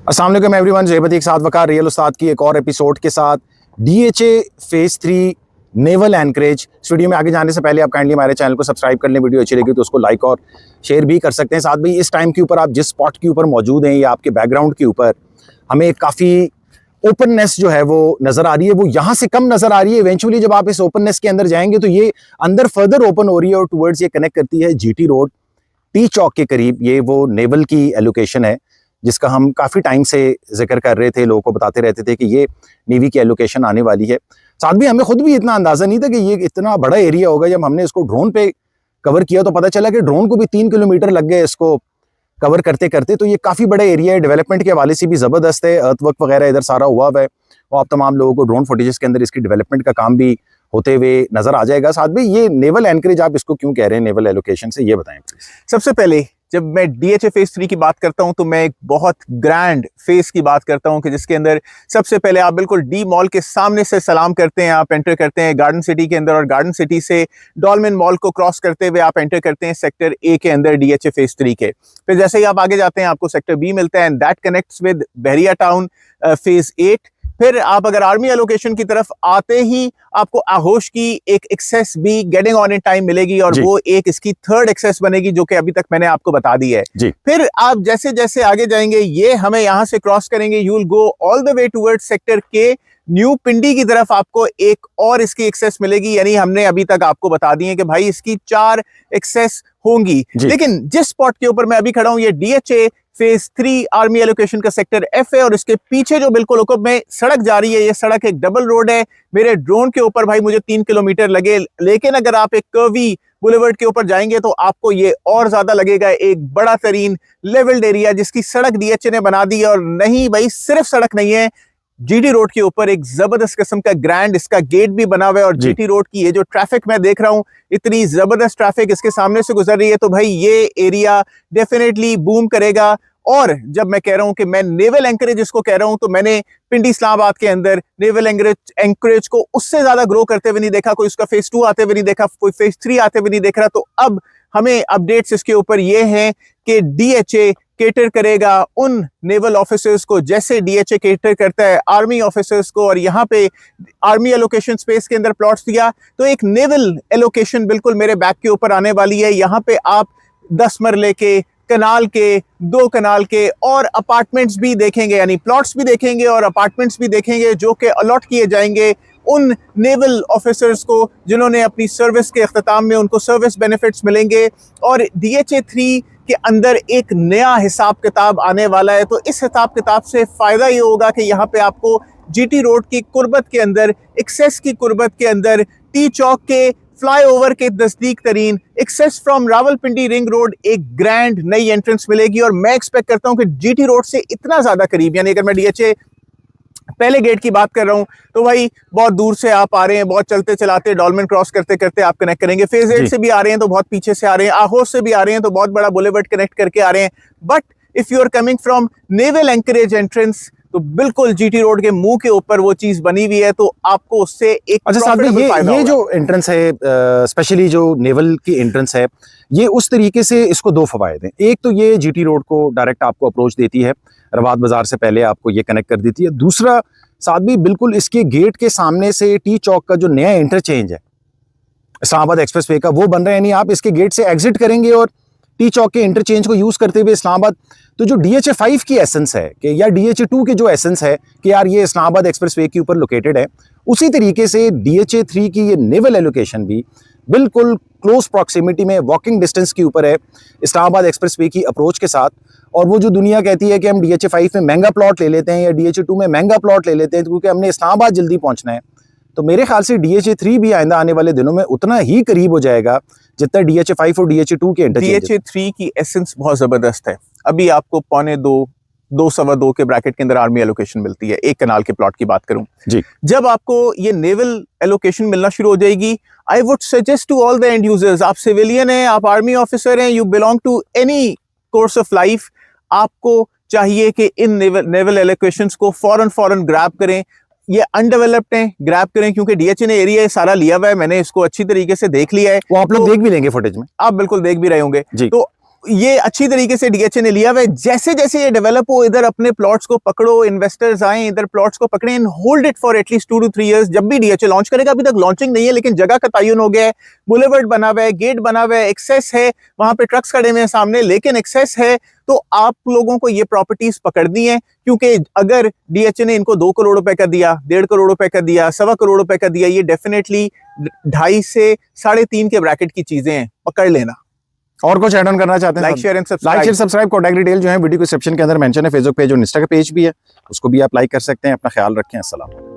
अस्सलाम वालेकुम एवरीवन, ज़ेबत एक साथ वकार रियल उस्ताद की एक और एपिसोड के साथ डीएचए फेज 3 नेवल एंकरेज। इस वीडियो में आगे जाने से पहले आप काइंडली हमारे चैनल को सब्सक्राइब कर लें। वीडियो अच्छी लगी तो उसको लाइक और शेयर भी कर सकते हैं। साथ भाई इस टाइम के ऊपर आप जिस स्पॉट के ऊपर मौजूद हैं या आपके बैकग्राउंड के ऊपर हमें काफ़ी ओपननेस जो है वो नज़र आ रही है, वो यहाँ से कम नज़र आ रही है। इवेंचुअली जब आप इस ओपननेस के अंदर जाएंगे तो ये अंदर फर्दर ओपन हो रही है और टुवर्ड्स ये कनेक्ट करती है जीटी रोड टी चौक के करीब। ये वो नेवल की एलोकेशन है जिसका हम काफ़ी टाइम से जिक्र कर रहे थे, लोगों को बताते रहते थे कि ये नेवी की एलोकेशन आने वाली है। साथ भी हमें खुद भी इतना अंदाज़ा नहीं था कि ये इतना बड़ा एरिया होगा। जब हमने इसको ड्रोन पे कवर किया तो पता चला कि ड्रोन को भी 3 किलोमीटर लग गए इसको कवर करते करते। तो ये काफ़ी बड़ा एरिया है, डेवलपमेंट के हवाले से भी ज़बरदस्त है। अर्थवर्क वगैरह इधर सारा हुआ है और आप तमाम लोगों को ड्रोन फुटेजेस के अंदर इसकी डेवलपमेंट का काम भी होते हुए नज़र आ जाएगा। साथ भी ये नेवल एंकरेज आप इसको क्यों कह रहे हैं नेवल एलोकेशन से, ये बताएं प्लीज। सबसे पहले जब मैं डीएचए फेज 3 की बात करता हूं तो मैं एक बहुत ग्रैंड फेज की बात करता हूं कि जिसके अंदर सबसे पहले आप बिल्कुल डी मॉल के सामने से सलाम करते हैं, आप एंटर करते हैं गार्डन सिटी के अंदर और गार्डन सिटी से डॉल्मेन मॉल को क्रॉस करते हुए आप एंटर करते हैं सेक्टर ए के अंदर डीएचए फेज 3 के। फिर जैसे ही आप आगे जाते हैं आपको सेक्टर बी मिलता है and that connects with Bahria town phase 8। फिर आप अगर आर्मी एलोकेशन की तरफ आते ही आपको आहोश की एक एक्सेस भी गेटिंग ऑन इन टाइम मिलेगी और वो एक इसकी थर्ड एक्सेस बनेगी जो कि अभी तक मैंने आपको बता दी है। फिर आप जैसे जैसे आगे जाएंगे ये हमें यहां से क्रॉस करेंगे, you will go all the way towards sector के न्यू पिंडी की तरफ आपको एक और इसकी एक्सेस मिलेगी। यानी हमने अभी तक आपको बता दी है कि भाई इसकी 4 एक्सेस होंगी। लेकिन जिस स्पॉट के ऊपर मैं अभी खड़ा हूं ये डीएचए फेज 3 आर्मी एलोकेशन का सेक्टर एफ है और इसके पीछे जो बिल्कुल में सड़क जा रही है, ये सड़क एक डबल रोड है। मेरे ड्रोन के ऊपर भाई मुझे 3 किलोमीटर लगे, लेकिन अगर आप एक कर्वी बुलेवर्ड के ऊपर जाएंगे तो आपको ये और ज्यादा लगेगा। एक बड़ा तरीन लेवल्ड एरिया जिसकी सड़क डीएचए ने बना दी है। और नहीं भाई सिर्फ सड़क नहीं है, जीटी रोड के ऊपर एक जबरदस्त किस्म का ग्रैंड इसका गेट भी बना हुआ है। और जीटी रोड की ये जो ट्रैफिक मैं देख रहा हूं, इतनी जबरदस्त ट्रैफिक इसके सामने से गुजर रही है, तो भाई ये एरिया डेफिनेटली बूम करेगा। और जब मैं कह रहा हूं कि मैं नेवल एंकरेज इसको कह रहा हूं तो मैंने पिंडी इस्लामाबाद के अंदर नेवल एंकरेज को उससे ज्यादा ग्रो करते हुए नहीं देखा, कोई उसका फेज 2 आते हुए नहीं देखा, कोई फेज 3 आते हुए नहीं देख रहा। तो अब हमें अपडेट्स इसके ऊपर ये हैं कि डीएचए केटर करेगा उन नेवल ऑफिसर्स को जैसे डीएचए केटर करता है आर्मी ऑफिसर्स को। और यहाँ पे आर्मी एलोकेशन स्पेस के अंदर प्लॉट्स दिया तो एक नेवल एलोकेशन बिल्कुल मेरे बैक के ऊपर आने वाली है। यहाँ पे आप 10 मरले के, कनाल के, 2 कनाल के और अपार्टमेंट्स भी देखेंगे, यानी प्लॉट्स भी देखेंगे और अपार्टमेंट्स भी देखेंगे जो कि अलॉट किए जाएंगे उन नेवल ऑफिसर्स को जिन्होंने अपनी सर्विस के अख्ताम में उनको सर्विस बेनिफिट्स मिलेंगे। और डीएचए 3 के अंदर एक नया हिसाब किताब आने वाला है। तो इस हिसाब किताब से फ़ायदा ये होगा कि यहाँ पे आपको जीटी रोड की कुर्बत के अंदर, एक्सेस की कुर्बत के अंदर, टी चौक के फ्लाईओवर के नजदीक तरीन access from Rawalpindi ring road एक ग्रैंड नई एंट्रेंस मिलेगी। और मैं एक्सपेक्ट करता हूं कि जीटी रोड से इतना ज्यादा करीब, यानी अगर मैं डीएचए पहले गेट की बात कर रहा हूं तो भाई बहुत दूर से आप आ रहे हैं, बहुत चलते चलाते डॉल्मेन क्रॉस करते करते आप कनेक्ट करेंगे। फेज 8 से भी आ रहे हैं तो बहुत पीछे से आ रहे हैं, आहोश से भी आ रहे हैं तो बहुत बड़ा बुलेवर्ड कनेक्ट करके आ रहे हैं। But if you are coming from naval anchorage entrance तो बिल्कुल जीटी रोड के मुंह के ऊपर वो चीज बनी हुई है, तो आपको उससे एक अच्छा साहब ये जो एंट्रेंस है, स्पेशली जो नेवल की एंट्रेंस है, ये उस तरीके से इसको 2 फवायद हैं। एक तो ये जीटी रोड को डायरेक्ट आपको अप्रोच देती है, रवाद बाजार से पहले आपको ये कनेक्ट कर देती है। दूसरा साथ भी बिल्कुल इसके गेट के सामने से टी चौक का जो नया इंटरचेंज है इस्लामाबाद एक्सप्रेसवे का वो बन रहा है, यानी आप इसके गेट से एग्जिट करेंगे और टी चौक के इंटरचेंज को यूज करते हुए इस्लामाबाद, तो जो डीएचए 5 की एसेंस है कि या डीएचए 2 के जो एसेंस है कि यार ये इस्लामाबाद एक्सप्रेसवे के ऊपर लोकेटेड है, उसी तरीके से डीएचए 3 की ये नेवल एलोकेशन भी बिल्कुल क्लोज प्रॉक्सिमिटी में, वॉकिंग डिस्टेंस के ऊपर है इस्लामाबाद एक्सप्रेसवे की अप्रोच के साथ। और वो जो दुनिया कहती है कि हम डीएचए 5 में महंगा प्लॉट ले लेते हैं या डीएचए 2 में महंगा प्लॉट ले लेते हैं क्योंकि हमने इस्लामाबाद जल्दी पहुंचना है, तो मेरे ख्याल से डीएचए 3 भी आइंदा आने वाले दिनों में उतना ही करीब हो जाएगा जितना डीएचए 5 और डीएचए 2 के। डीएचए 3 की एसेंस बहुत जबरदस्त है। अभी आपको 2.25 2.25 के ब्रैकेट के अंदर आर्मी एलोकेशन मिलती है। एक कनाल के प्लॉट की बात करूं जी, जब आपको ये नेवल एलोकेशन मिलना शुरू हो जाएगी, I would suggest to all the end users, आप सिविलियन हैं, आप आर्मी ऑफिसर हैं, you belong to any course of life, आपको चाहिए कि इन नेवल एलोकेशंस को फौरन ग्रैब करें। ये अनडेवलप्ड हैं, ग्रैब करें क्योंकि डीएचए ने एरिया सारा लिया हुआ है, मैंने इसको अच्छी तरीके से देख लिया है। वो आप लोग देख भी लेंगे फुटेज में, आप बिल्कुल देख भी रहे होंगे। जी। तो ये अच्छी तरीके से डीएचए ने लिया हुआ है। जैसे जैसे ये डेवलप हो, इधर अपने प्लॉट्स को पकड़ो, इन्वेस्टर्स आए इधर प्लॉट्स को पकड़े and hold it for at least 2 to 3 years। जब भी डीएचए लॉन्च करेगा, अभी तक लॉन्चिंग नहीं है लेकिन जगह का तयन हो गया है, बुलेवर्ड बना हुआ है, गेट बना हुआ है, एक्सेस है, वहां पे ट्रक्स खड़े हुए हैं सामने, लेकिन एक्सेस है। तो आप लोगों को ये प्रॉपर्टीज पकड़नी है, क्योंकि अगर डीएचए ने इनको 2 करोड़ रुपए का दिया, 1.5 करोड़ रुपए का दिया, 1.25 करोड़ रुपए का दिया, ये डेफिनेटली 2.5 से 3.5 के ब्रैकेट की चीजें हैं, पकड़ लेना। और कुछ ऐड ऑन करना चाहते हैं? Like share and like share subscribe. Contact detail जो है वीडियो डिस्क्रिप्शन के अंदर मेंशन है, फेसबुक पेज और इंस्टा का पेज भी है, उसको भी आप लाइक कर सकते हैं। अपना ख्याल रखें। अस्सलाम।